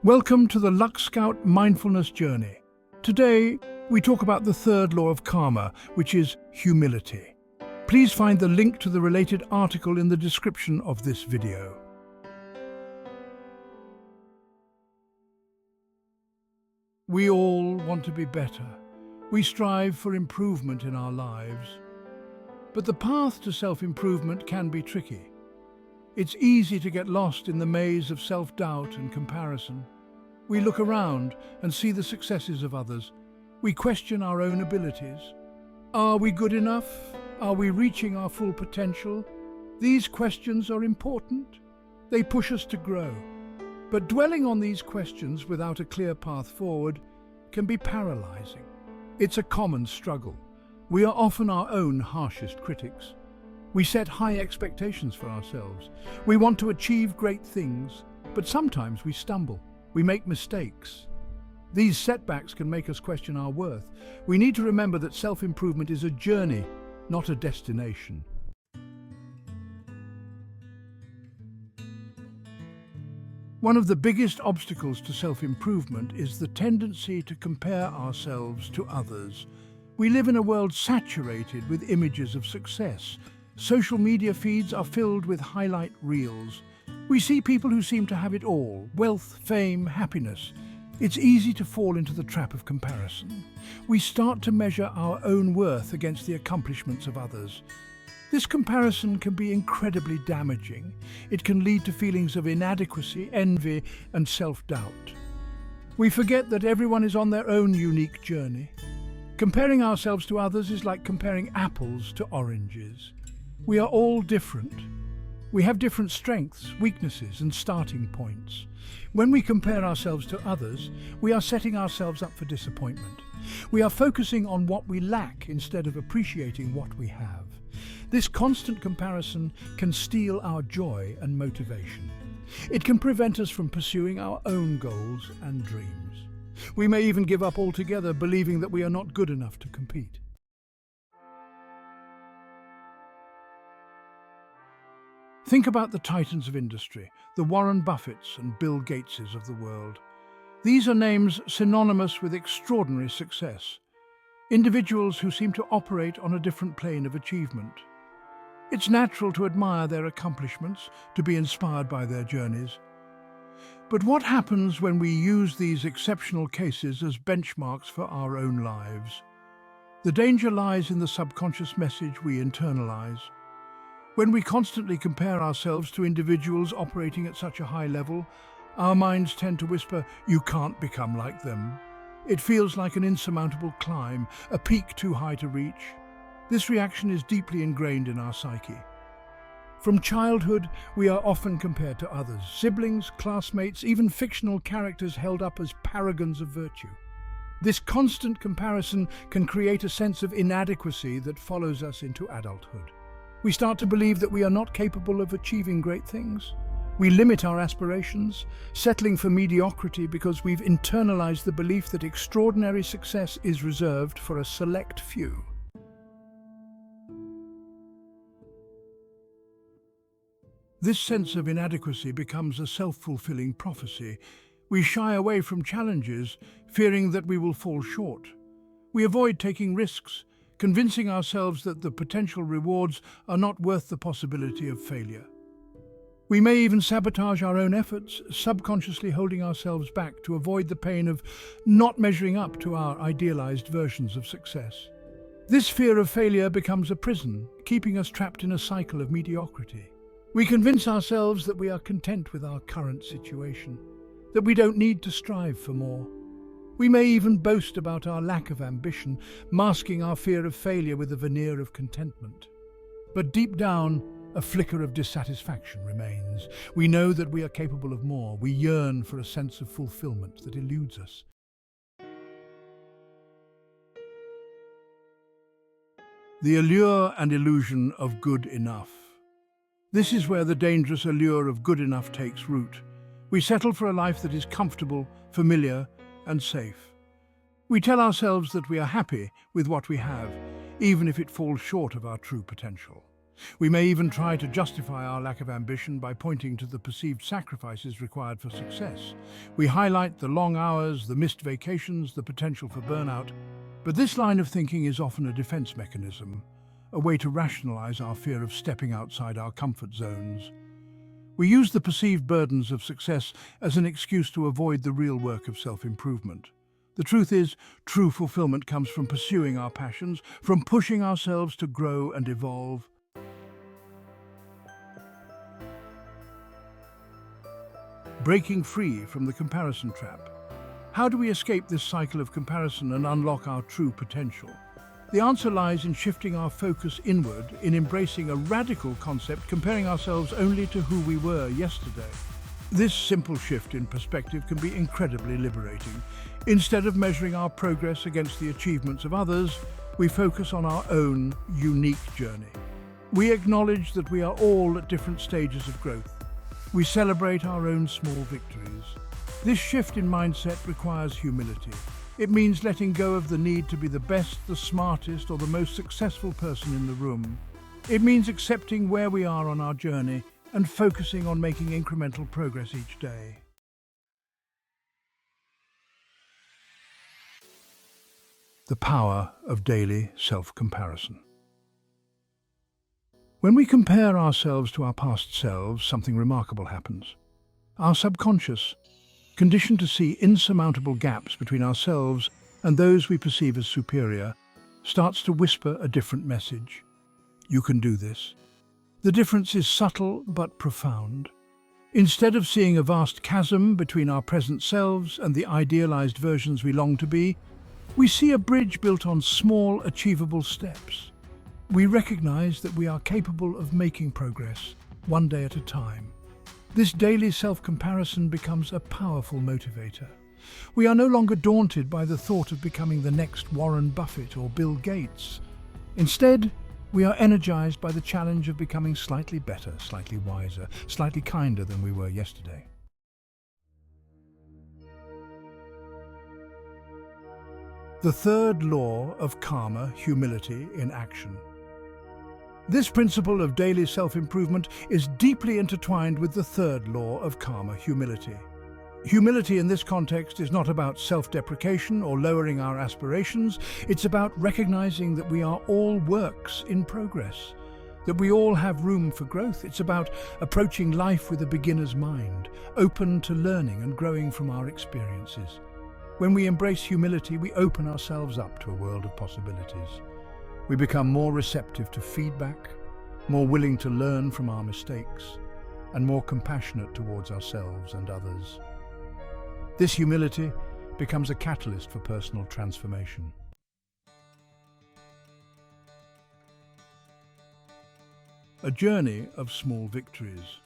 Welcome to the Lux Scout Mindfulness Journey. Today, we talk about the third law of karma, which is humility. Please find the link to the related article in the description of this video. We all want to be better. We strive for improvement in our lives. But the path to self-improvement can be tricky. It's easy to get lost in the maze of self-doubt and comparison. We look around and see the successes of others. We question our own abilities. Are we good enough? Are we reaching our full potential? These questions are important. They push us to grow. But dwelling on these questions without a clear path forward can be paralyzing. It's a common struggle. We are often our own harshest critics. We set high expectations for ourselves. We want to achieve great things, but sometimes we stumble. We make mistakes. These setbacks can make us question our worth. We need to remember that self-improvement is a journey, not a destination. One of the biggest obstacles to self-improvement is the tendency to compare ourselves to others. We live in a world saturated with images of success. Social media feeds are filled with highlight reels. We see people who seem to have it all: wealth, fame, happiness. It's easy to fall into the trap of comparison. We start to measure our own worth against the accomplishments of others. This comparison can be incredibly damaging. It can lead to feelings of inadequacy, envy, and self-doubt. We forget that everyone is on their own unique journey. Comparing ourselves to others is like comparing apples to oranges. We are all different. We have different strengths, weaknesses, and starting points. When we compare ourselves to others, we are setting ourselves up for disappointment. We are focusing on what we lack instead of appreciating what we have. This constant comparison can steal our joy and motivation. It can prevent us from pursuing our own goals and dreams. We may even give up altogether, believing that we are not good enough to compete. Think about the titans of industry, the Warren Buffetts and Bill Gateses of the world. These are names synonymous with extraordinary success, individuals who seem to operate on a different plane of achievement. It's natural to admire their accomplishments, to be inspired by their journeys. But what happens when we use these exceptional cases as benchmarks for our own lives? The danger lies in the subconscious message we internalize. When we constantly compare ourselves to individuals operating at such a high level, our minds tend to whisper, "You can't become like them." It feels like an insurmountable climb, a peak too high to reach. This reaction is deeply ingrained in our psyche. From childhood, we are often compared to others: siblings, classmates, even fictional characters held up as paragons of virtue. This constant comparison can create a sense of inadequacy that follows us into adulthood. We start to believe that we are not capable of achieving great things. We limit our aspirations, settling for mediocrity because we've internalized the belief that extraordinary success is reserved for a select few. This sense of inadequacy becomes a self-fulfilling prophecy. We shy away from challenges, fearing that we will fall short. We avoid taking risks, convincing ourselves that the potential rewards are not worth the possibility of failure. We may even sabotage our own efforts, subconsciously holding ourselves back to avoid the pain of not measuring up to our idealized versions of success. This fear of failure becomes a prison, keeping us trapped in a cycle of mediocrity. We convince ourselves that we are content with our current situation, that we don't need to strive for more. We may even boast about our lack of ambition, masking our fear of failure with a veneer of contentment. But deep down, a flicker of dissatisfaction remains. We know that we are capable of more. We yearn for a sense of fulfillment that eludes us. The allure and illusion of good enough. This is where the dangerous allure of good enough takes root. We settle for a life that is comfortable, familiar, and safe. We tell ourselves that we are happy with what we have, even if it falls short of our true potential. We may even try to justify our lack of ambition by pointing to the perceived sacrifices required for success. We highlight the long hours, the missed vacations, the potential for burnout. But this line of thinking is often a defense mechanism, a way to rationalize our fear of stepping outside our comfort zones. We use the perceived burdens of success as an excuse to avoid the real work of self-improvement. The truth is, true fulfillment comes from pursuing our passions, from pushing ourselves to grow and evolve. Breaking free from the comparison trap. How do we escape this cycle of comparison and unlock our true potential? The answer lies in shifting our focus inward, in embracing a radical concept, comparing ourselves only to who we were yesterday. This simple shift in perspective can be incredibly liberating. Instead of measuring our progress against the achievements of others, we focus on our own unique journey. We acknowledge that we are all at different stages of growth. We celebrate our own small victories. This shift in mindset requires humility. It means letting go of the need to be the best, the smartest, or the most successful person in the room. It means accepting where we are on our journey and focusing on making incremental progress each day. The power of daily self-comparison. When we compare ourselves to our past selves, something remarkable happens. Our subconscious, conditioned to see insurmountable gaps between ourselves and those we perceive as superior, starts to whisper a different message. You can do this. The difference is subtle but profound. Instead of seeing a vast chasm between our present selves and the idealized versions we long to be, we see a bridge built on small, achievable steps. We recognize that we are capable of making progress, one day at a time. This daily self-comparison becomes a powerful motivator. We are no longer daunted by the thought of becoming the next Warren Buffett or Bill Gates. Instead, we are energized by the challenge of becoming slightly better, slightly wiser, slightly kinder than we were yesterday. The third law of karma, humility in action. This principle of daily self-improvement is deeply intertwined with the third law of karma, humility. Humility in this context is not about self-deprecation or lowering our aspirations. It's about recognizing that we are all works in progress, that we all have room for growth. It's about approaching life with a beginner's mind, open to learning and growing from our experiences. When we embrace humility, we open ourselves up to a world of possibilities. We become more receptive to feedback, more willing to learn from our mistakes, and more compassionate towards ourselves and others. This humility becomes a catalyst for personal transformation. A journey of small victories.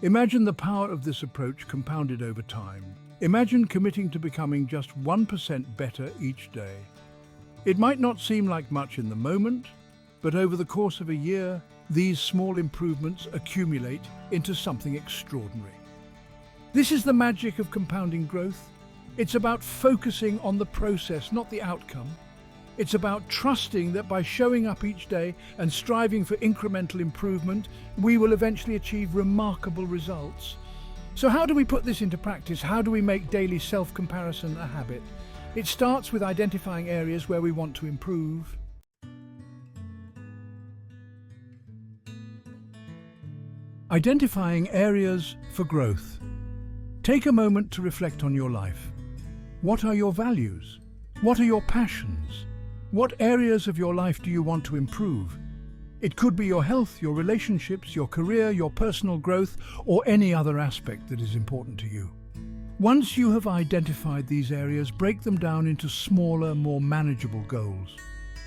Imagine the power of this approach compounded over time. Imagine committing to becoming just 1% better each day. It might not seem like much in the moment, but over the course of a year, these small improvements accumulate into something extraordinary. This is the magic of compounding growth. It's about focusing on the process, not the outcome. It's about trusting that by showing up each day and striving for incremental improvement, we will eventually achieve remarkable results. So how do we put this into practice? How do we make daily self-comparison a habit? It starts with identifying areas where we want to improve. Identifying areas for growth. Take a moment to reflect on your life. What are your values? What are your passions? What areas of your life do you want to improve? It could be your health, your relationships, your career, your personal growth, or any other aspect that is important to you. Once you have identified these areas, break them down into smaller, more manageable goals.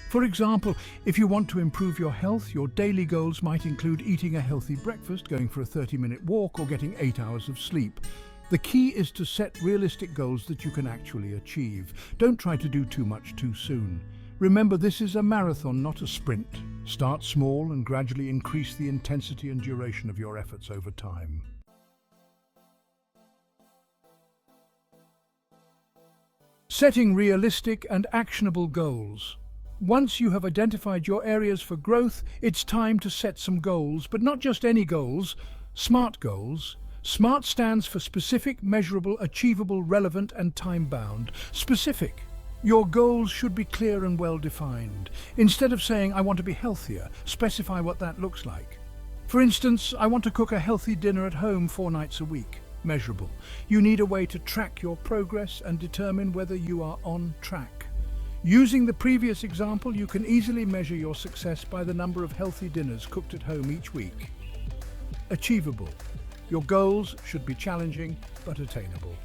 For example, if you want to improve your health, your daily goals might include eating a healthy breakfast, going for a 30-minute walk, or getting 8 hours of sleep. The key is to set realistic goals that you can actually achieve. Don't try to do too much too soon. Remember, this is a marathon, not a sprint. Start small and gradually increase the intensity and duration of your efforts over time. Setting realistic and actionable goals. Once you have identified your areas for growth, it's time to set some goals, but not just any goals, SMART goals. SMART stands for specific, measurable, achievable, relevant, and time-bound. Specific. Your goals should be clear and well-defined. Instead of saying, I want to be healthier, specify what that looks like. For instance, I want to cook a healthy dinner at home 4 nights a week. Measurable. You need a way to track your progress and determine whether you are on track. Using the previous example, you can easily measure your success by the number of healthy dinners cooked at home each week. Achievable. Your goals should be challenging but attainable.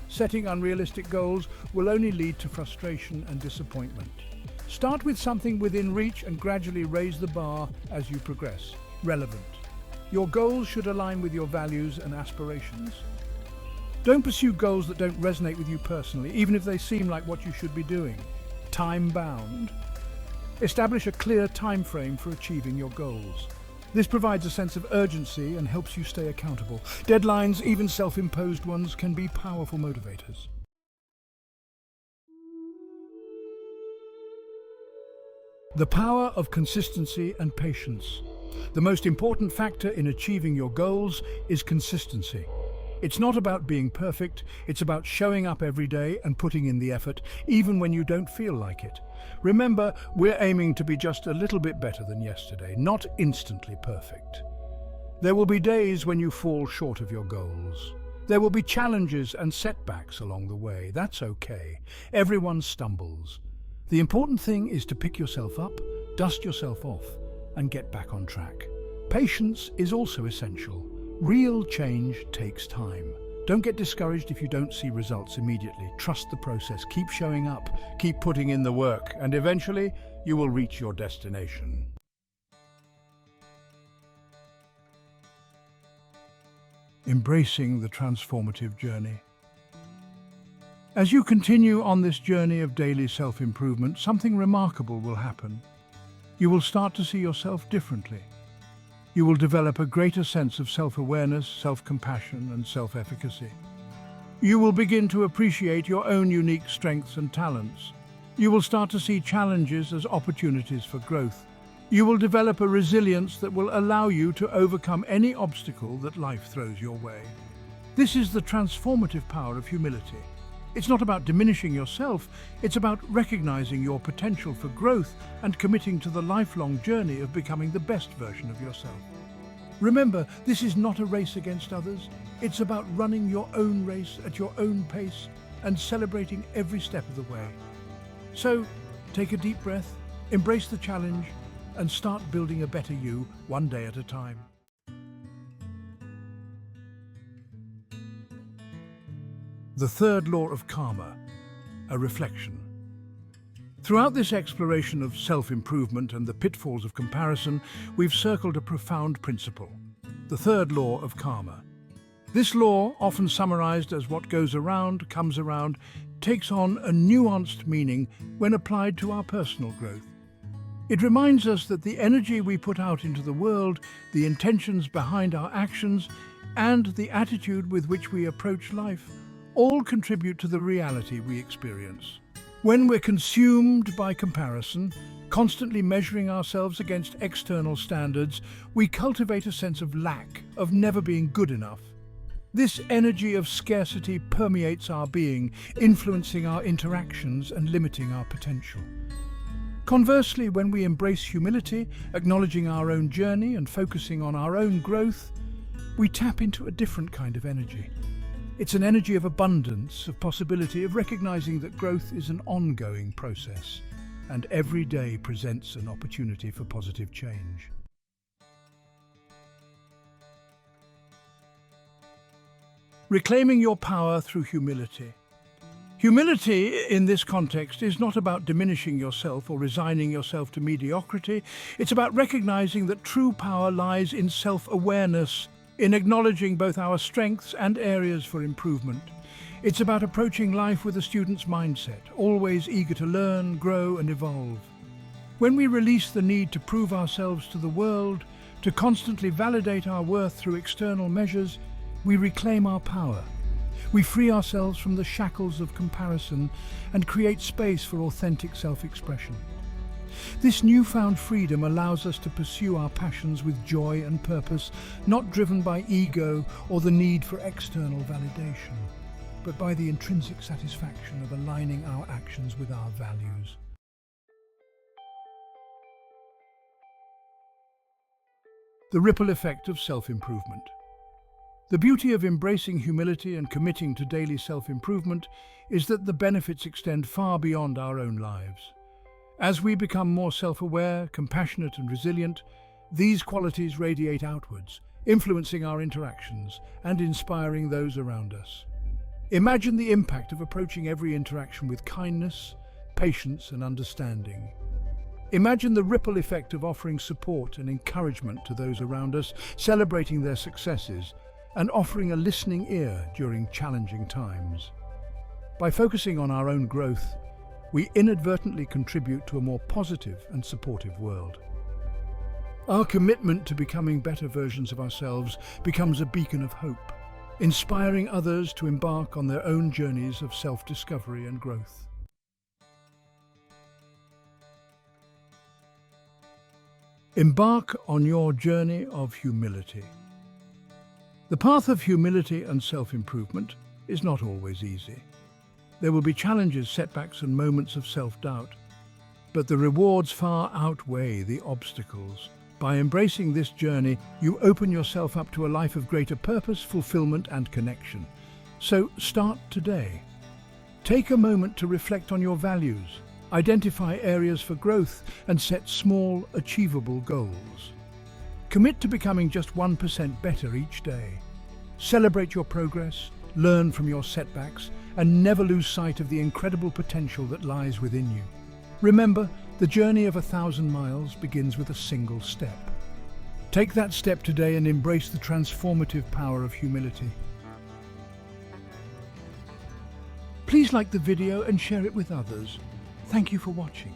Setting unrealistic goals will only lead to frustration and disappointment. Start with something within reach and gradually raise the bar as you progress. Relevant. Your goals should align with your values and aspirations. Don't pursue goals that don't resonate with you personally, even if they seem like what you should be doing. Time-bound. Establish a clear time frame for achieving your goals. This provides a sense of urgency and helps you stay accountable. Deadlines, even self-imposed ones, can be powerful motivators. The power of consistency and patience. The most important factor in achieving your goals is consistency. It's not about being perfect, it's about showing up every day and putting in the effort, even when you don't feel like it. Remember, we're aiming to be just a little bit better than yesterday, not instantly perfect. There will be days when you fall short of your goals. There will be challenges and setbacks along the way. That's okay. Everyone stumbles. The important thing is to pick yourself up, dust yourself off, and get back on track. Patience is also essential. Real change takes time. Don't get discouraged if you don't see results immediately. Trust the process, keep showing up, keep putting in the work, and eventually you will reach your destination. Embracing the transformative journey. As you continue on this journey of daily self-improvement, something remarkable will happen. You will start to see yourself differently. You will develop a greater sense of self-awareness, self-compassion, and self-efficacy. You will begin to appreciate your own unique strengths and talents. You will start to see challenges as opportunities for growth. You will develop a resilience that will allow you to overcome any obstacle that life throws your way. This is the transformative power of humility. It's not about diminishing yourself, it's about recognizing your potential for growth and committing to the lifelong journey of becoming the best version of yourself. Remember, this is not a race against others. It's about running your own race at your own pace and celebrating every step of the way. So, take a deep breath, embrace the challenge, and start building a better you, one day at a time. The third law of karma, a reflection. Throughout this exploration of self-improvement and the pitfalls of comparison, we've circled a profound principle, the third law of karma. This law, often summarized as what goes around, comes around, takes on a nuanced meaning when applied to our personal growth. It reminds us that the energy we put out into the world, the intentions behind our actions, and the attitude with which we approach life all contribute to the reality we experience. When we're consumed by comparison, constantly measuring ourselves against external standards, we cultivate a sense of lack, of never being good enough. This energy of scarcity permeates our being, influencing our interactions and limiting our potential. Conversely, when we embrace humility, acknowledging our own journey and focusing on our own growth, we tap into a different kind of energy. It's an energy of abundance, of possibility, of recognizing that growth is an ongoing process, and every day presents an opportunity for positive change. Reclaiming your power through humility. Humility, in this context, is not about diminishing yourself or resigning yourself to mediocrity. It's about recognizing that true power lies in self-awareness, in acknowledging both our strengths and areas for improvement. It's about approaching life with a student's mindset, always eager to learn, grow, and evolve. When we release the need to prove ourselves to the world, to constantly validate our worth through external measures, we reclaim our power. We free ourselves from the shackles of comparison and create space for authentic self-expression. This newfound freedom allows us to pursue our passions with joy and purpose, not driven by ego or the need for external validation, but by the intrinsic satisfaction of aligning our actions with our values. The ripple effect of self-improvement. The beauty of embracing humility and committing to daily self-improvement is that the benefits extend far beyond our own lives. As we become more self-aware, compassionate and resilient, these qualities radiate outwards, influencing our interactions and inspiring those around us. Imagine the impact of approaching every interaction with kindness, patience and understanding. Imagine the ripple effect of offering support and encouragement to those around us, celebrating their successes, and offering a listening ear during challenging times. By focusing on our own growth, we inadvertently contribute to a more positive and supportive world. Our commitment to becoming better versions of ourselves becomes a beacon of hope, inspiring others to embark on their own journeys of self-discovery and growth. Embark on your journey of humility. The path of humility and self-improvement is not always easy. There will be challenges, setbacks, and moments of self-doubt, but the rewards far outweigh the obstacles. By embracing this journey, you open yourself up to a life of greater purpose, fulfillment, and connection. So start today. Take a moment to reflect on your values, identify areas for growth, and set small, achievable goals. Commit to becoming just 1% better each day. Celebrate your progress, learn from your setbacks, and never lose sight of the incredible potential that lies within you. Remember, the journey of 1,000 miles begins with a single step. Take that step today and embrace the transformative power of humility. Please like the video and share it with others. Thank you for watching.